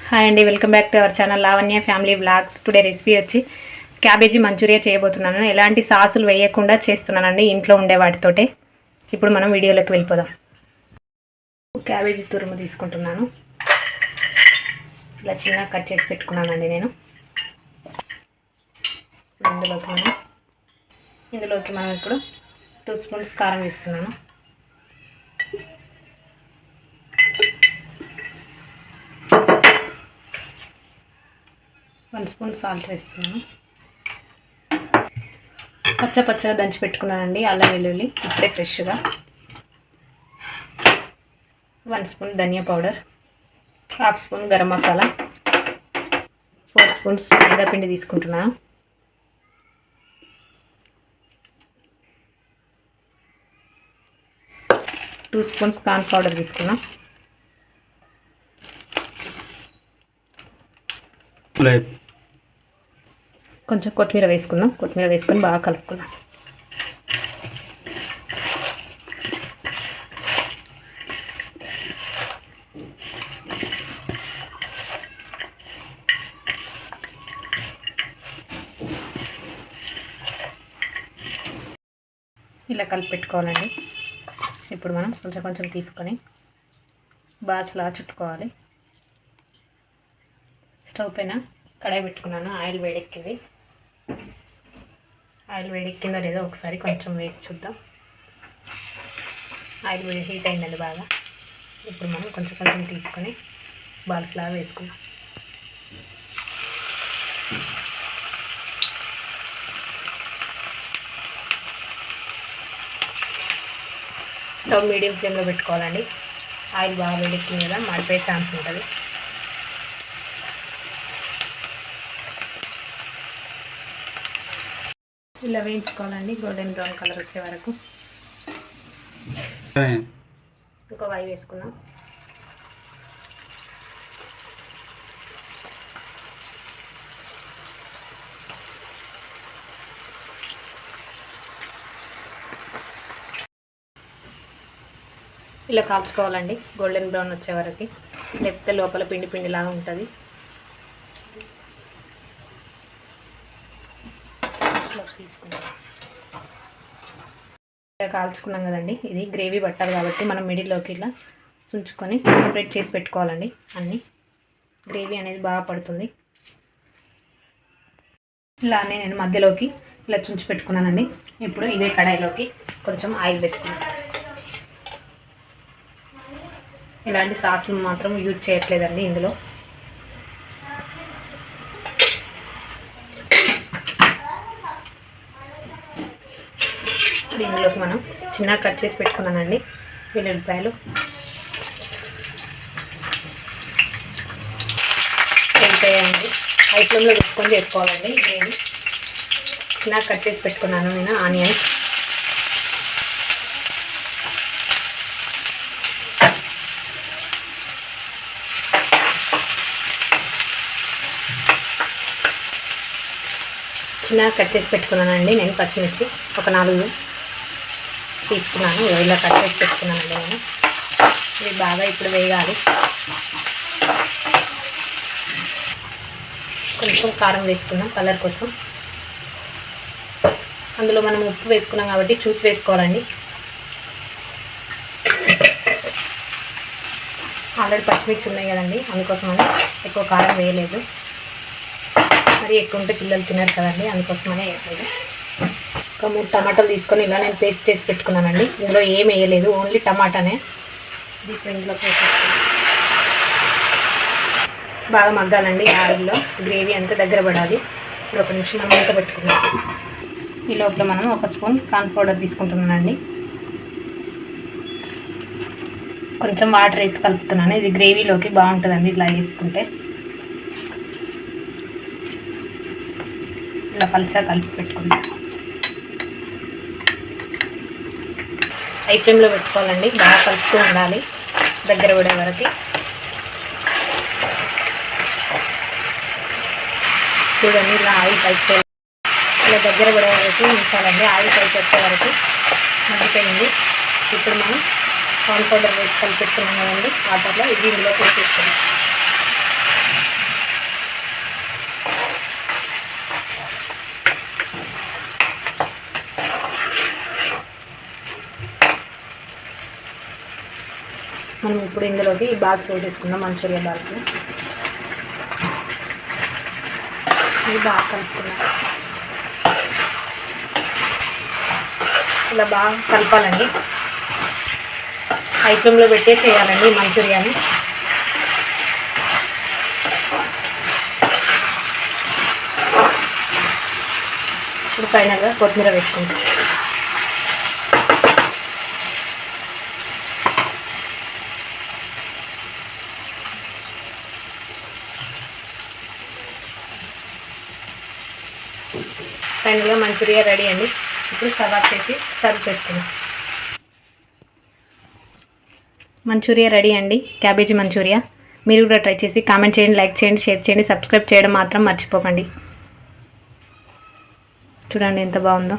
Hi అండి, welcome back to our channel Lavanya family vlogs. Today recipe వచ్చి cabbage Manchuria చేయబోతున్నాను. ఎలాంటి సాసులు వేయకుండా చేస్తున్నానండి, ఇంట్లో ఉండే వాటితోటే. ఇప్పుడు మనం వీడియోలోకి వెళ్ళిపోదాం. క్యాబేజీ తురుము తీసుకుంటున్నాను. ఇలా చిన్నగా కట్ చేసి పెట్టుకున్నానండి నేను. ఇందులోకి మనం ఇప్పుడు 2 స్పూన్స్ కారం వేస్తున్నాను. 1 స్పూన్ సాల్ట్ వేస్తున్నాను. పచ్చగా దంచి పెట్టుకున్నానండి అల్లం వెల్లుల్లి ఇప్పుడే ఫ్రెష్గా. 1 స్పూన్ ధనియా powder, 1/2 spoon garam masala, 4 spoons మైదా పిండి తీసుకుంటున్నాను. టూ స్పూన్స్ కార్న్ పౌడర్ తీసుకున్నాం. కొంచెం కొత్తిమీర వేసుకుందాం. కొత్తిమీర వేసుకొని బాగా కలుపుకుందాం. ఇలా కలిపి పెట్టుకోవాలండి. ఇప్పుడు మనం కొంచెం తీసుకొని బాల్స్లా చుట్టుకోవాలి. స్టవ్ పైన కడాయి పెట్టుకున్నాను. ఆయిల్ వేడెక్కింది. ఆయిల్ వేడెక్కిందో లేదో ఒకసారి కొంచెం వేసి చూద్దాం. ఆయిల్ హీట్ అయిందండి బాగా. ఇప్పుడు మనం కొంచెం తీసుకొని బాల్స్ లాగా వేసుకుందాం. స్టవ్ మీడియం ఫ్లేమ్లో పెట్టుకోవాలండి. ఆయిల్ బాగా వేడెక్కింది కదా, మాడిపోయే ఛాన్స్ ఉంటుంది. ఇలా వేయించుకోవాలండి గోల్డెన్ బ్రౌన్ కలర్ వచ్చే వరకు. ఒక వై వేసుకుందాం. ఇలా కాల్చుకోవాలండి గోల్డెన్ బ్రౌన్ వచ్చే వరకు, లేకపోతే లోపల పిండి లాగా ఉంటుంది. ఇలా కాల్చుకున్నాం కదండి. ఇది గ్రేవీ పట్టాలి కాబట్టి మనం మిడిల్లోకి ఇలా ఉంచుకొని సపరేట్ చేసి పెట్టుకోవాలండి. అన్నీ గ్రేవీ అనేది బాగా పడుతుంది. ఇలానే నేను మధ్యలోకి ఇలా చుంచి పెట్టుకున్నానండి. ఇప్పుడు ఇదే కడాయిలోకి కొంచెం ఆయిల్ వేసుకున్నాను. ఇలాంటి సాసులు మాత్రం యూజ్ చేయట్లేదండి ఇందులో. దీనిలోకి మనం చిన్నగా కట్ చేసి పెట్టుకున్నానండి వెల్లుల్లిపాయలు, వేగిపోయాయండి. హై ఫ్లేమ్లో పెట్టుకొని చేసుకోవాలండి. గ్రేవీ చిన్నగా కట్ చేసి పెట్టుకున్నాను నేను ఆనియన్, చిన్నగా కట్ చేసి పెట్టుకున్నానండి నేను. పచ్చిమిర్చి ఒక 4 తీసుకున్నాను. ఇలా కట్ చేసి పెట్టుకున్నానండి నేను. ఇది బాగా ఇప్పుడు వేయాలి. కొంచెం కారం వేసుకున్నాం కలర్ కోసం. అందులో మనం ఉప్పు వేసుకున్నాం కాబట్టి చూసి వేసుకోవాలండి. ఆల్రెడీ పచ్చిమిర్చి ఉన్నాయి కదండి, అందుకోసమని ఎక్కువ కారం వేయలేదు. మరి ఎక్కువ ఉంటే పిల్లలు తినరు కదండి, అందుకోసమనే వేయలేదు. ఒక 3 టమాటాలు తీసుకొని ఇలా నేను పేస్ట్ చేసి పెట్టుకున్నానండి. ఇందులో ఏం వేయలేదు, ఓన్లీ టమాటానే. ఇప్పుడు ఇందులో బాగా మగ్గాలండి ఆయిల్లో. గ్రేవీ అంతా దగ్గర పడాలి. ఇప్పుడు ఒక నిమిషం మనం మూత పెట్టుకున్నాం. ఈ లోపల మనం 1 స్పూన్ కార్న్ పౌడర్ తీసుకుంటున్నానండి. కొంచెం వాటర్ వేసి కలుపుతున్నాను. ఇది గ్రేవీలోకి బాగుంటుందండి ఇలా వేసుకుంటే. ఇలా పల్చగా కలిపి పెట్టుకుంటాం. హై ఫ్లేమ్లో పెట్టుకోవాలండి. బాగా కలుపుతూ ఉండాలి దగ్గర పడే వరకు. చూడండి ఇలా ఆయిల్ పైకి ఇలా దగ్గర పడే వరకు ఉంచాలండి. ఆయిల్ పైకి వచ్చే వరకు మగ్గిపోయింది. ఇప్పుడు మనం కార్న్ పౌడర్ వేసి కలిపెట్టుకున్నాం కదండి వాటర్లో, ఇది ఇందులో వేసేసుకుందాం. ఇప్పుడు ఇందులోకి ఈ బాల్స్ వేసేసుకుందాం, మంచూరియా బాల్స్. ఇవి బాగా కలుపుకున్నాం. ఇలా బాగా కలపాలండి. హై ఫ్లేమ్లో పెట్టే చేయాలండి మంచూరియాని. ఇప్పుడు ఫైనల్గా కొత్తిమీర వేసుకుంటాం. ఫైనల్గా మంచూరియా రెడీ అండి. ఇప్పుడు స్టవ్ ఆఫ్ చేసి సర్వ్ చేసుకుందాం. మంచూరియా రెడీ అండి, క్యాబేజీ మంచూరియా. మీరు కూడా ట్రై చేసి కామెంట్ చేయండి, లైక్ చేయండి, షేర్ చేయండి, సబ్స్క్రైబ్ చేయడం మాత్రం మర్చిపోకండి. చూడండి ఎంత బాగుందో.